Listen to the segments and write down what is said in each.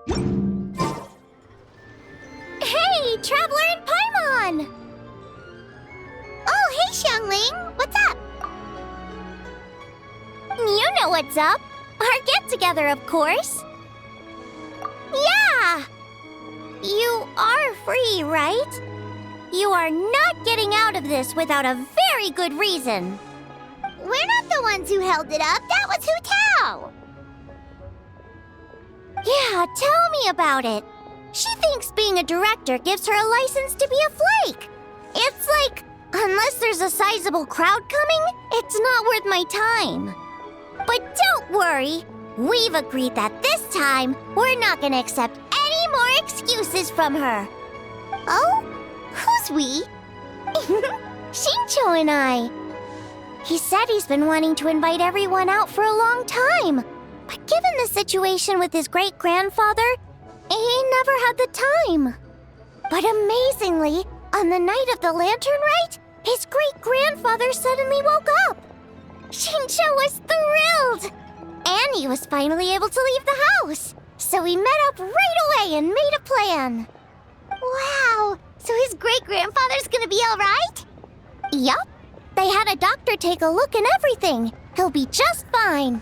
Hey, Traveler and Paimon! Oh, hey, Xiangling! What's up? You know what's up. Our get-together, of course. Yeah! You are free, right? You are not getting out of this without a very good reason. We're not the ones who held it up. That was Hu Tao. Yeah, tell me about it. She thinks being a director gives her a license to be a flake. It's like, unless there's a sizable crowd coming, it's not worth my time. But don't worry. We've agreed that this time, we're not gonna accept any more excuses from her. Oh? Who's we? Shincho and I. He said he's been wanting to invite everyone out for a long time. But given the situation with his great-grandfather, he never had the time. But amazingly, on the night of the lantern rite, his great-grandfather suddenly woke up. Shincho was thrilled! And he was finally able to leave the house. So we met up right away and made a plan. Wow! So his great-grandfather's gonna be all right? Yup. They had a doctor take a look and everything. He'll be just fine.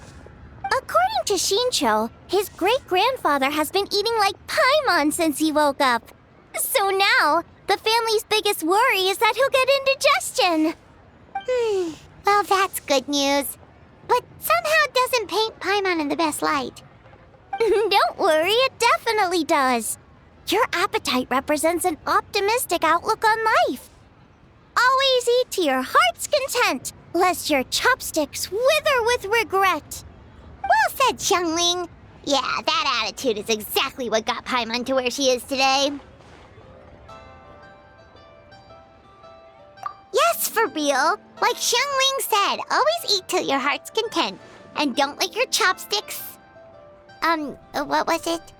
According to Shincho, his great-grandfather has been eating like Paimon since he woke up. So now, the family's biggest worry is that he'll get indigestion. Well, that's good news. But somehow doesn't paint Paimon in the best light. Don't worry, it definitely does. Your appetite represents an optimistic outlook on life. Always eat to your heart's content, lest your chopsticks wither with regret. Well said, Xiangling. Yeah, that attitude is exactly what got Paimon to where she is today. Yes, for real. Like Xiangling said, always eat till your heart's content. And don't lick your chopsticks. What was it?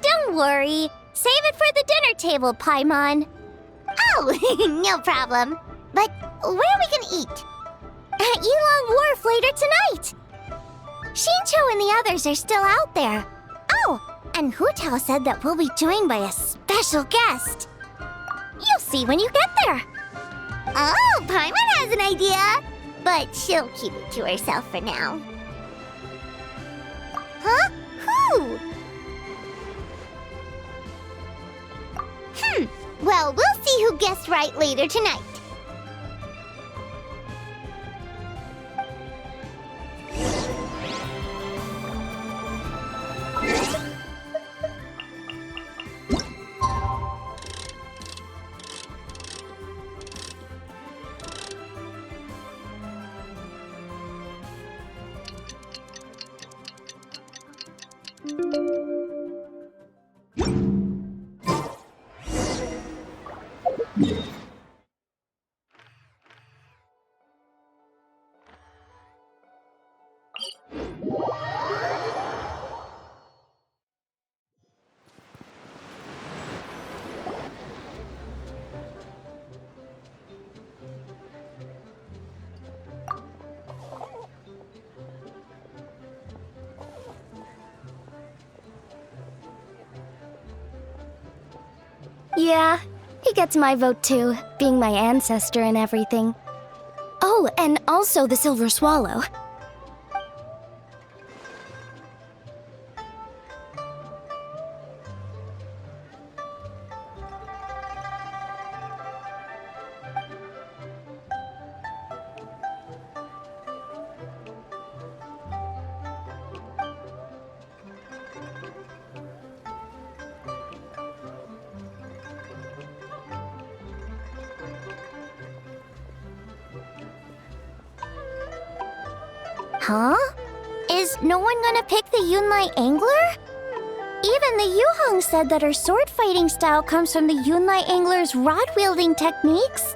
Don't worry. Save it for the dinner table, Paimon. Oh, no problem. But where are we gonna eat? At Yilong Wharf later tonight. Shincho and the others are still out there. Oh, and Hu Tao said that we'll be joined by a special guest. You'll see when you get there. Oh, Paimon has an idea. But she'll keep it to herself for now. Huh? Who? Well, we'll see who guessed right later tonight. Yeah, he gets my vote too, being my ancestor and everything. Oh, and also the Silver Swallow. Huh? Is no one gonna pick the Yunlai Angler? Even the Yuheng said that her sword fighting style comes from the Yunlai Angler's rod-wielding techniques.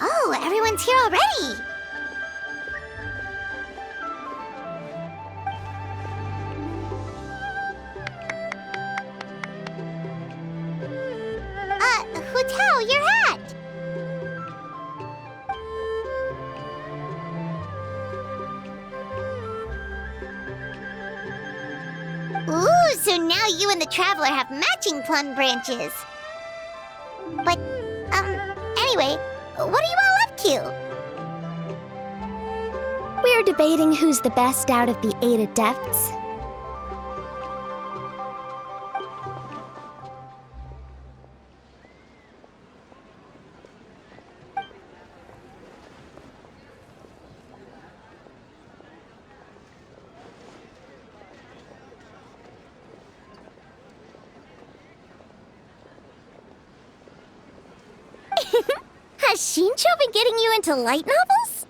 Oh, everyone's here already! Hutao, your hat! Ooh, so now you and the Traveler have matching plum branches. But, anyway, what are you all up to? We're debating who's the best out of the 8 adepts. Has Shincho been getting you into light novels?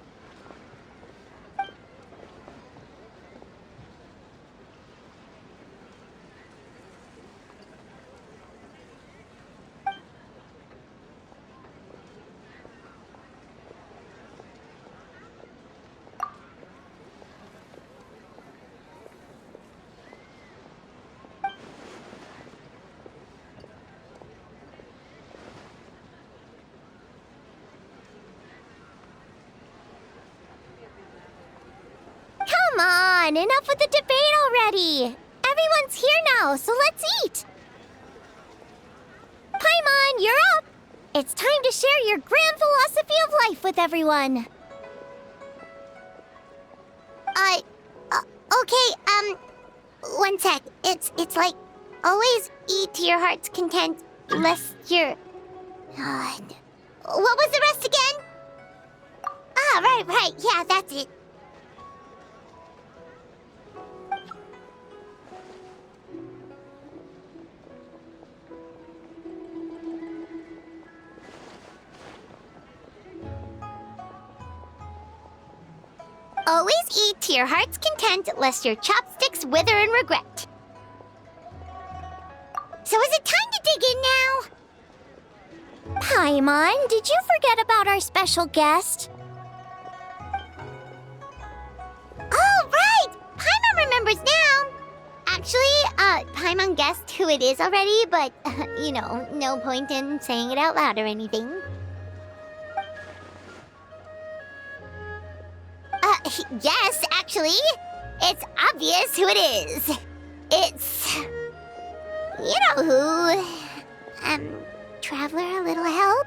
Come on, enough with the debate already! Everyone's here now, so let's eat! Paimon, you're up! It's time to share your grand philosophy of life with everyone. Okay, one sec. It's like, always eat to your heart's content, lest you're... what was the rest again? Ah, right, yeah, that's it. Always eat to your heart's content, lest your chopsticks wither in regret. So is it time to dig in now? Paimon, did you forget about our special guest? Oh, right! Paimon remembers now! Actually, Paimon guessed who it is already, but, no point in saying it out loud or anything. Yes, actually. It's obvious who it is. It's... you know who. Traveler, a little help?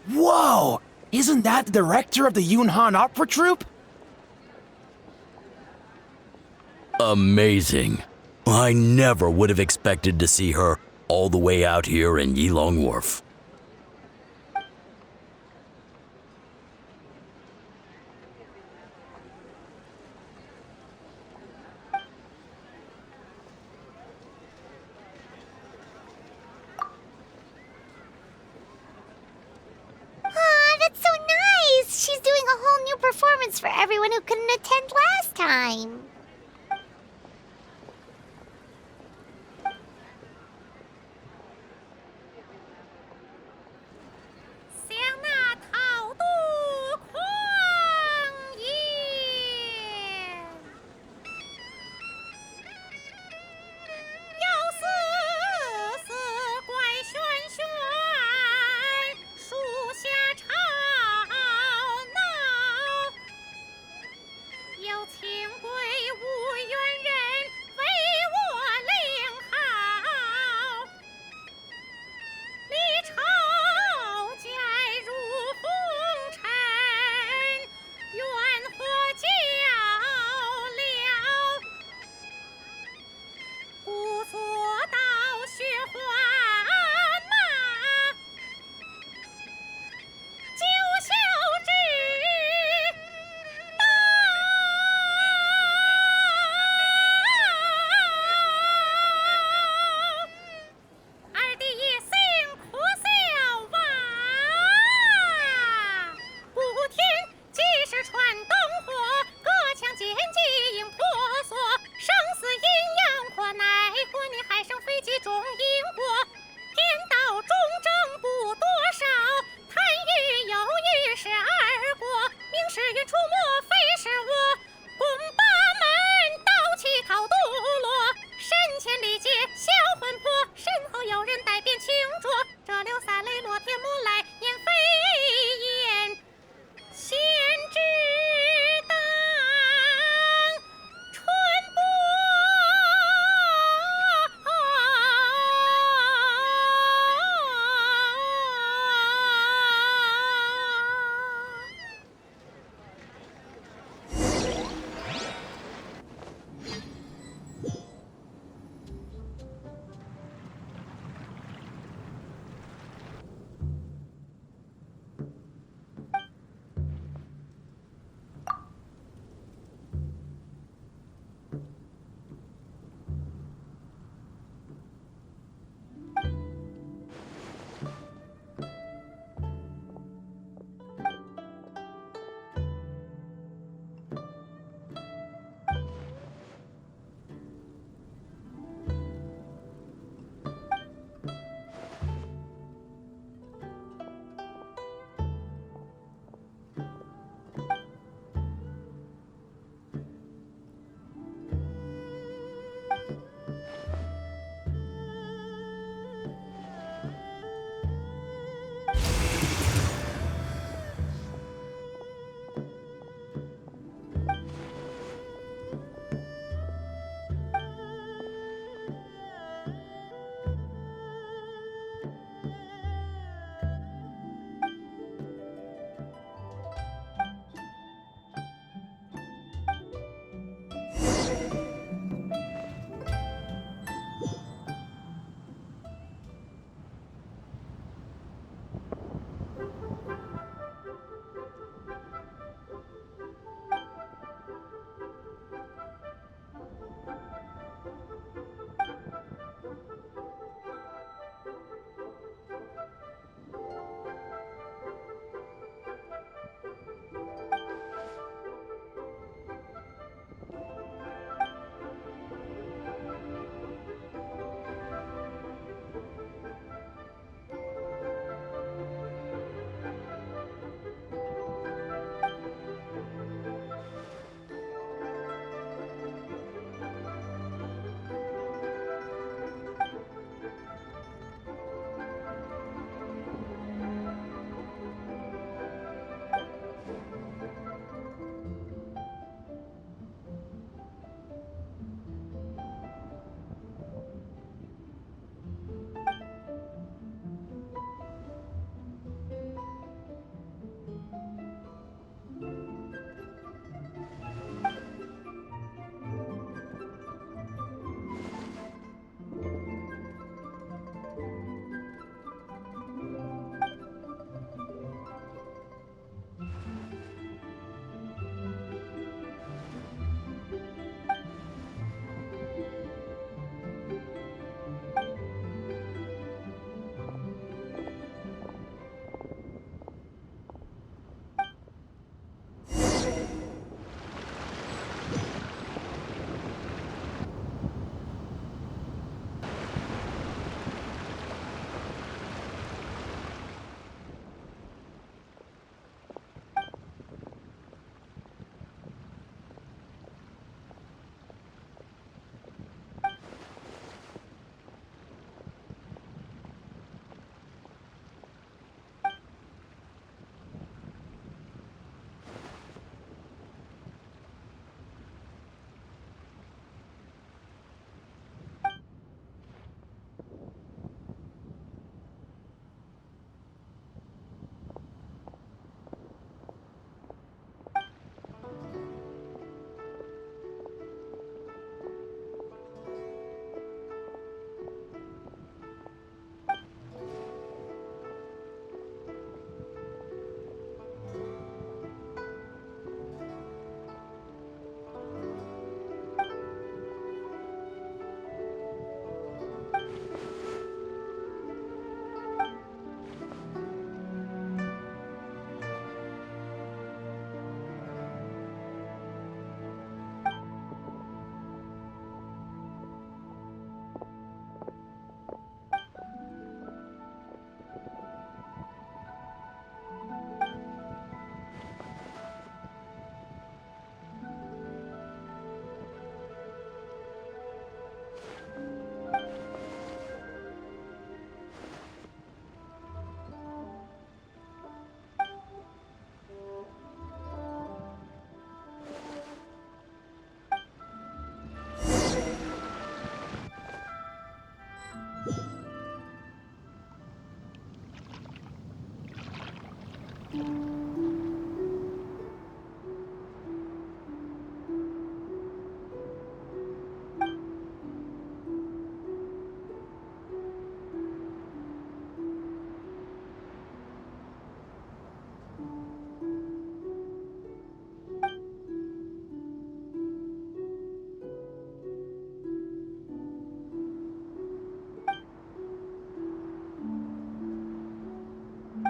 Whoa! Isn't that the director of the Yunhan Opera Troupe? Amazing. I never would have expected to see her all the way out here in Yilong Wharf. That's so nice! She's doing a whole new performance for everyone who couldn't attend last time.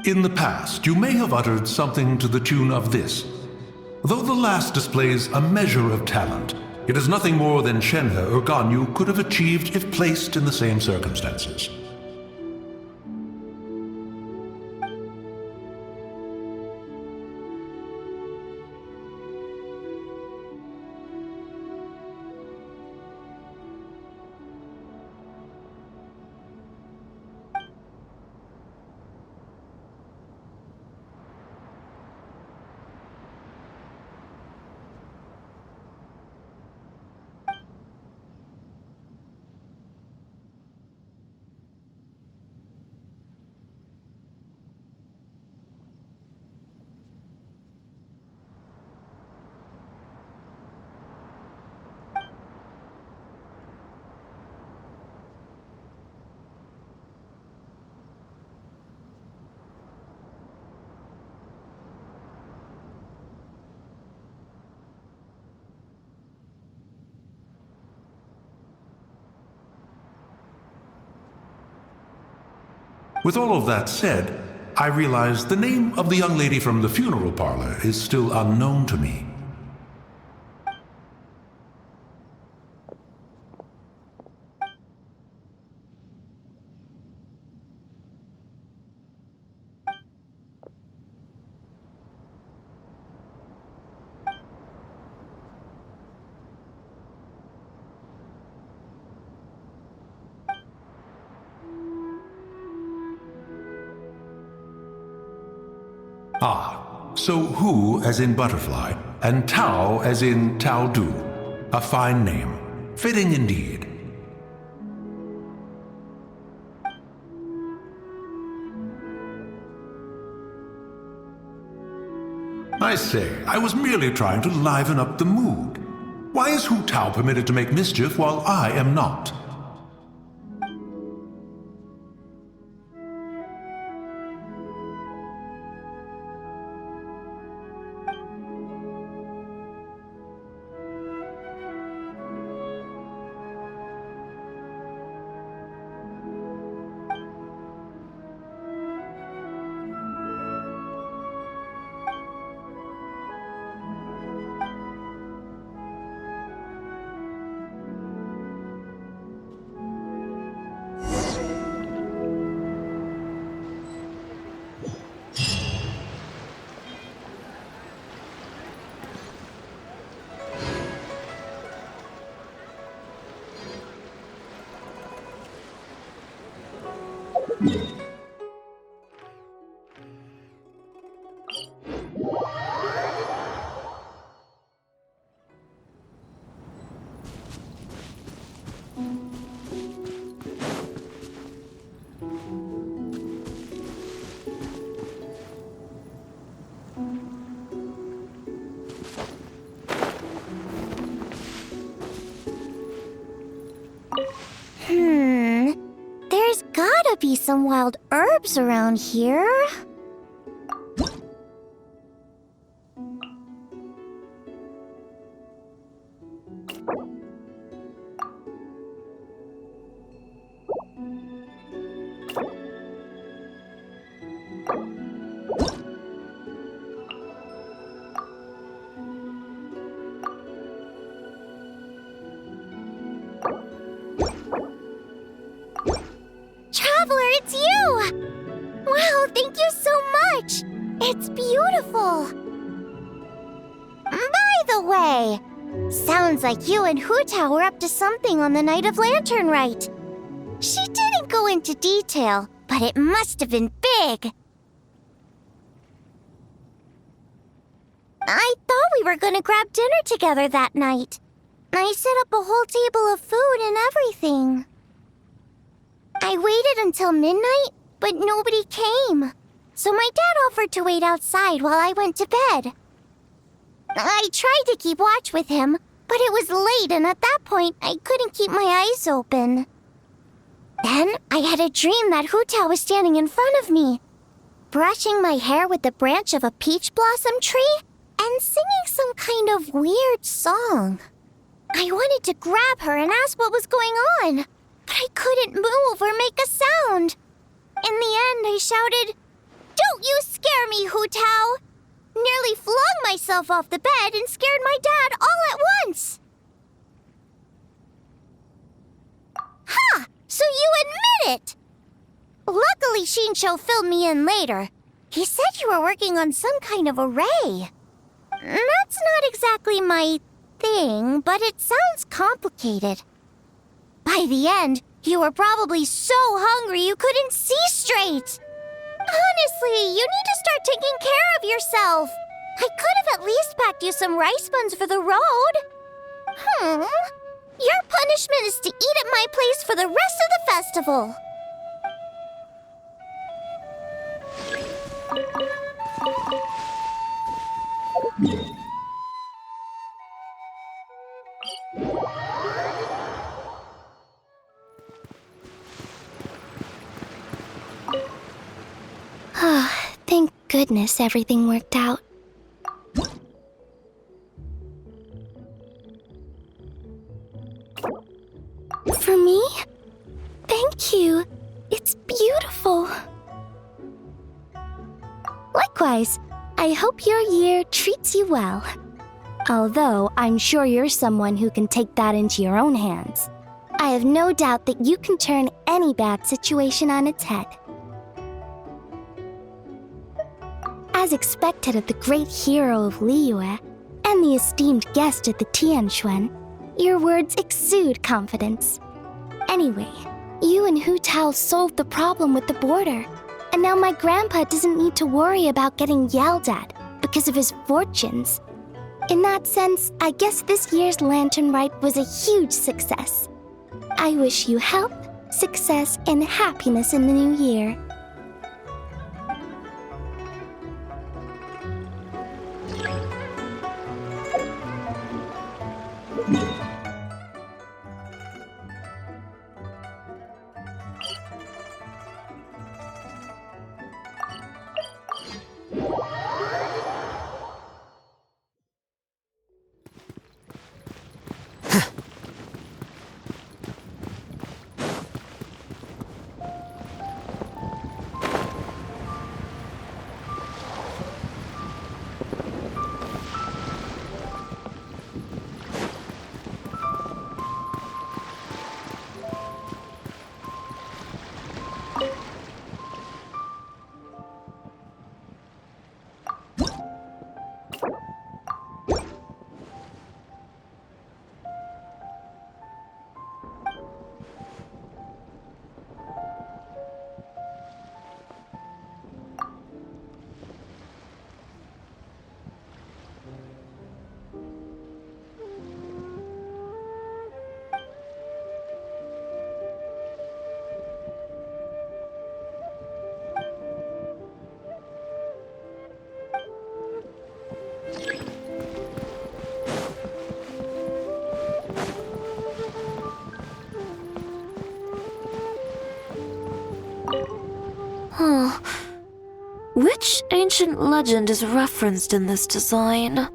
In the past, you may have uttered something to the tune of this. Though the last displays a measure of talent, it is nothing more than Shenhe or Ganyu could have achieved if placed in the same circumstances. With all of that said, I realize the name of the young lady from the funeral parlor is still unknown to me. Ah, so Hu as in butterfly, and Tao as in Tao Du. A fine name. Fitting indeed. I say, I was merely trying to liven up the mood. Why is Hu Tao permitted to make mischief while I am not? There's gotta be some wild herbs around here. Traveler, it's you! Wow, thank you so much! It's beautiful! By the way, sounds like you and Hu Tao were up to something on the night of Lantern Rite. She didn't go into detail, but it must have been big. I thought we were gonna grab dinner together that night. I set up a whole table of food and everything. I waited until midnight, but nobody came. So my dad offered to wait outside while I went to bed. I tried to keep watch with him, but it was late, and at that point, I couldn't keep my eyes open. Then I had a dream that Hu Tao was standing in front of me, brushing my hair with the branch of a peach blossom tree and singing some kind of weird song. I wanted to grab her and ask what was going on, but I couldn't move or make a sound. In the end, I shouted, "Do Don't you scare me, Hu Tao! Nearly flung myself off the bed and scared my dad all at once! Ha! So you admit it! Luckily, Shinsho filled me in later. He said you were working on some kind of array. That's not exactly my thing, but it sounds complicated. By the end, you were probably so hungry you couldn't see straight. Honestly, you need to start taking care of yourself. I could have at least packed you some rice buns for the road. Your punishment is to eat at my place for the rest of the festival. Thank goodness everything worked out. For me? Thank you. It's beautiful. Likewise, I hope your year treats you well. Although I'm sure you're someone who can take that into your own hands. I have no doubt that you can turn any bad situation on its head. As expected of the great hero of Liyue and the esteemed guest at the Tianquan, your words exude confidence. Anyway, you and Hu Tao solved the problem with the border, and now my grandpa doesn't need to worry about getting yelled at because of his fortunes. In that sense, I guess this year's lantern rite was a huge success. I wish you health, success, and happiness in the new year. Which ancient legend is referenced in this design?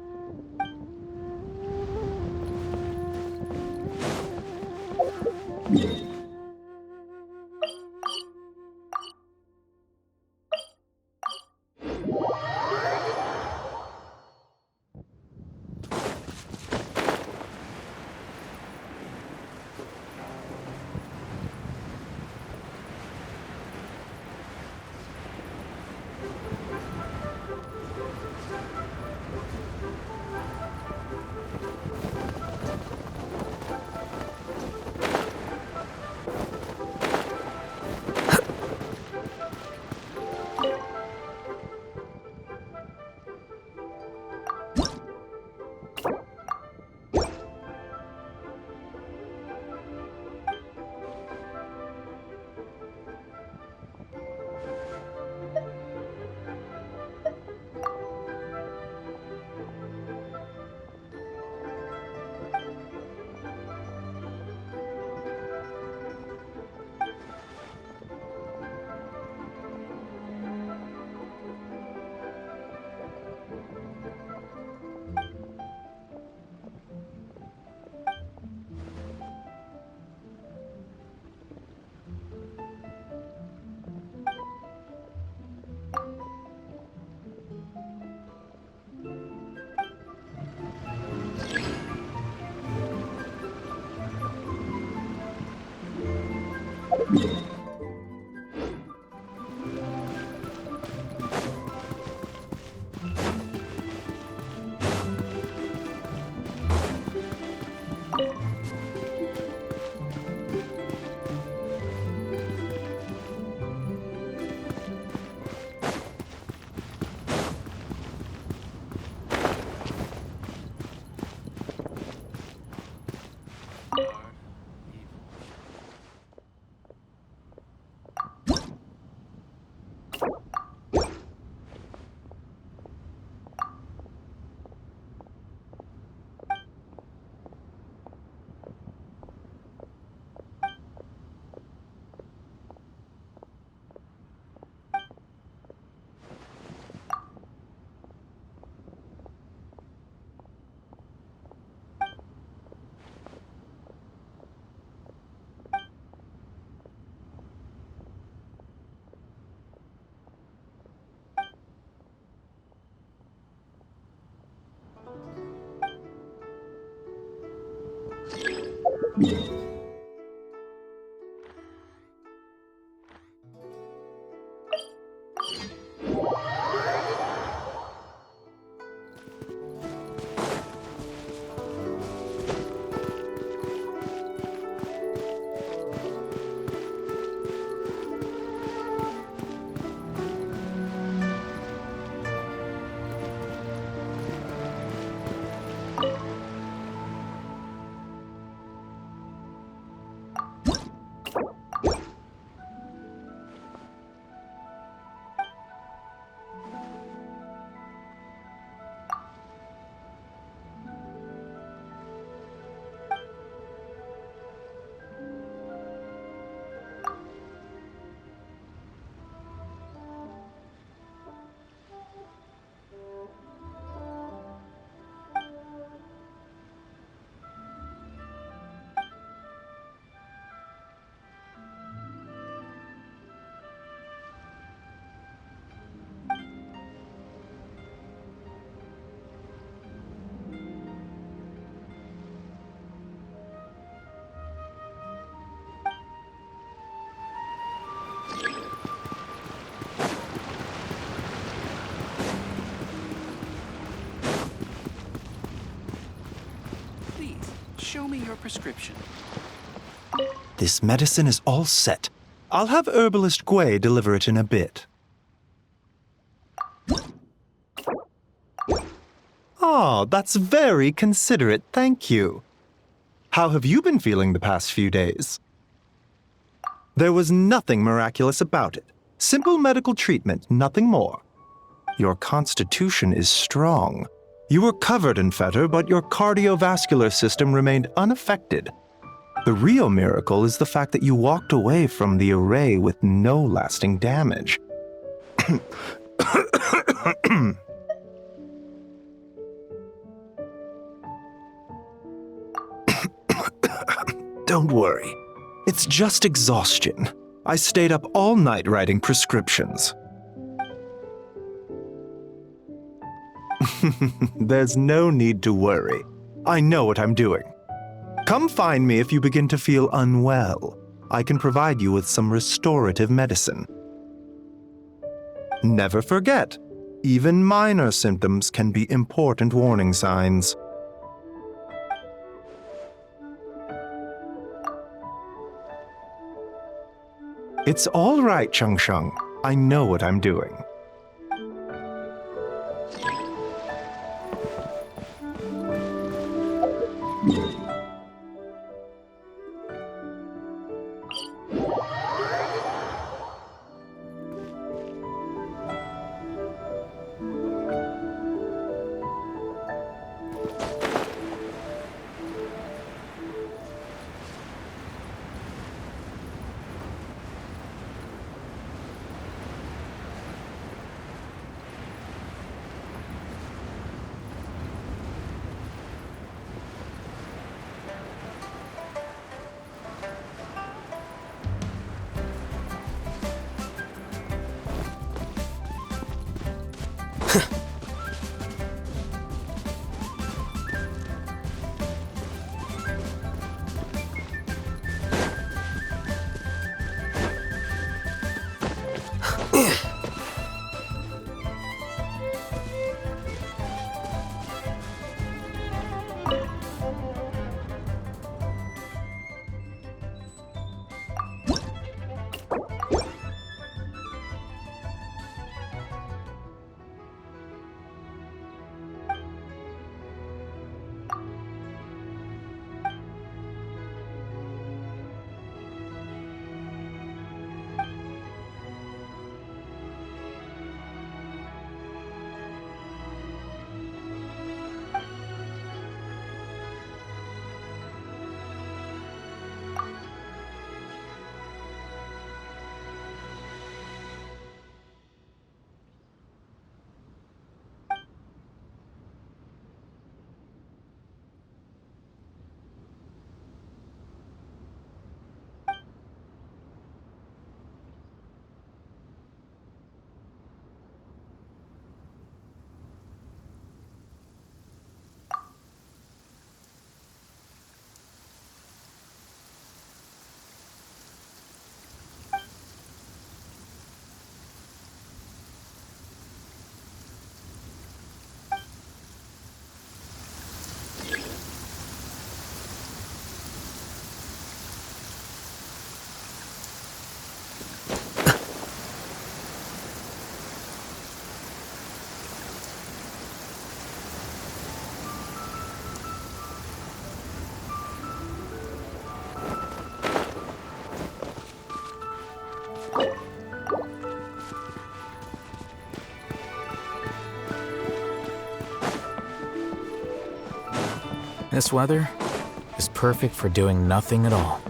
Show me your prescription. This medicine is all set. I'll have herbalist Gui deliver it in a bit. Oh, that's very considerate, thank you. How have you been feeling the past few days? There was nothing miraculous about it. Simple medical treatment, nothing more. Your constitution is strong. You were covered in fetor, but your cardiovascular system remained unaffected. The real miracle is the fact that you walked away from the array with no lasting damage. Don't worry. It's just exhaustion. I stayed up all night writing prescriptions. There's no need to worry. I know what I'm doing. Come find me if you begin to feel unwell. I can provide you with some restorative medicine. Never forget, even minor symptoms can be important warning signs. It's all right, Changsheng. I know what I'm doing. This weather is perfect for doing nothing at all.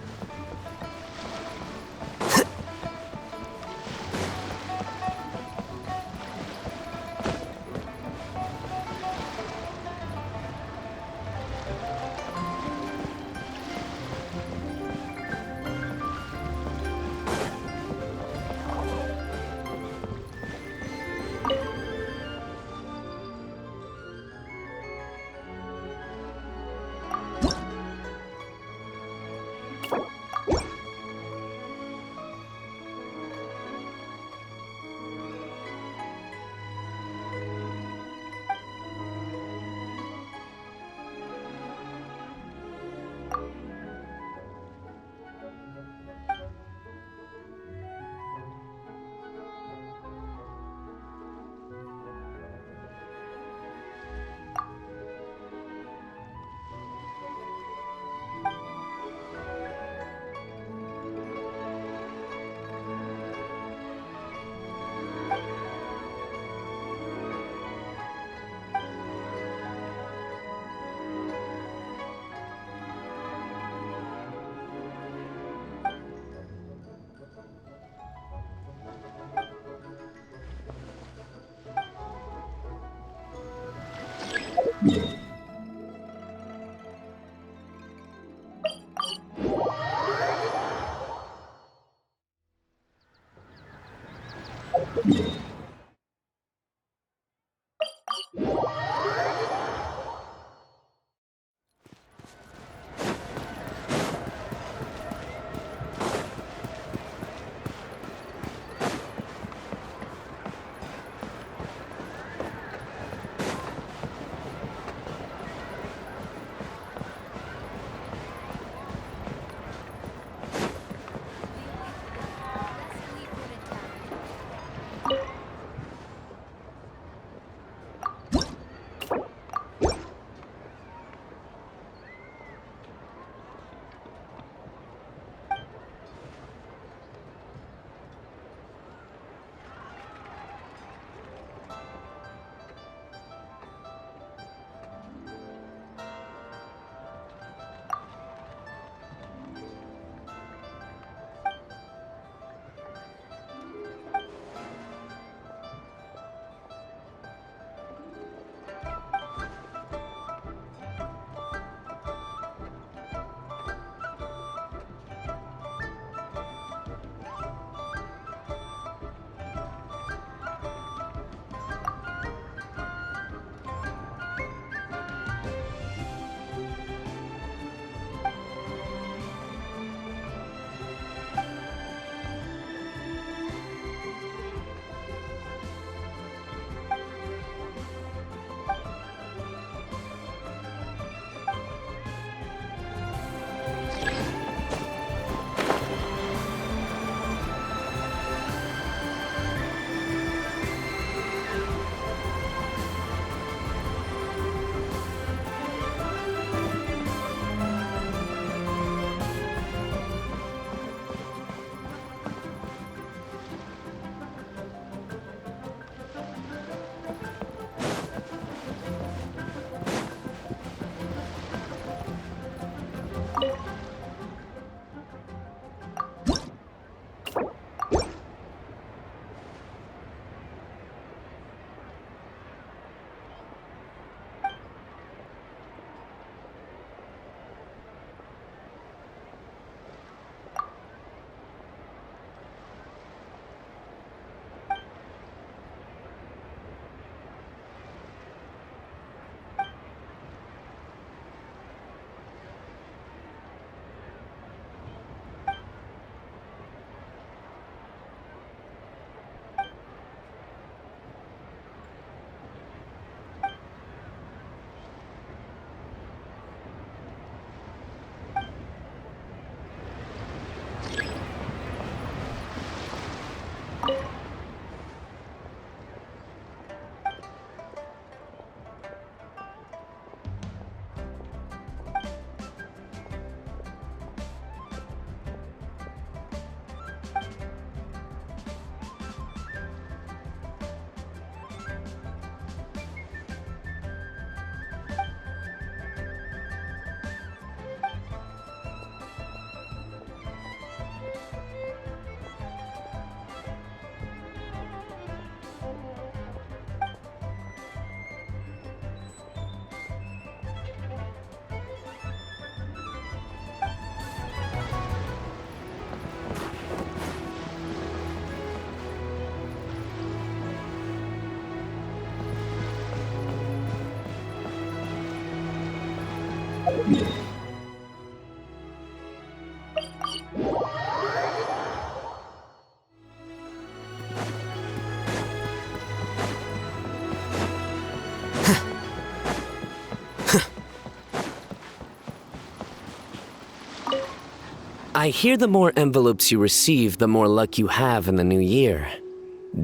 I hear the more envelopes you receive, the more luck you have in the new year.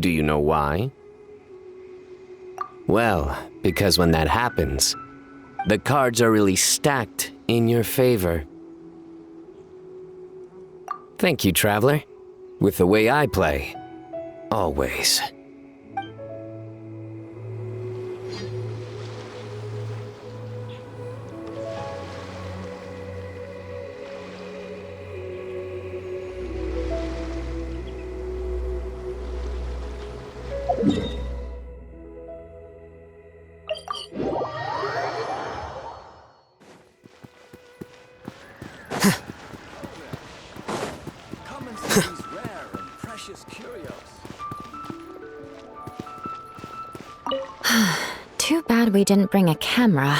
Do you know why? Well, because when that happens, the cards are really stacked in your favor. Thank you, Traveler. With the way I play, always. Too bad we didn't bring a camera.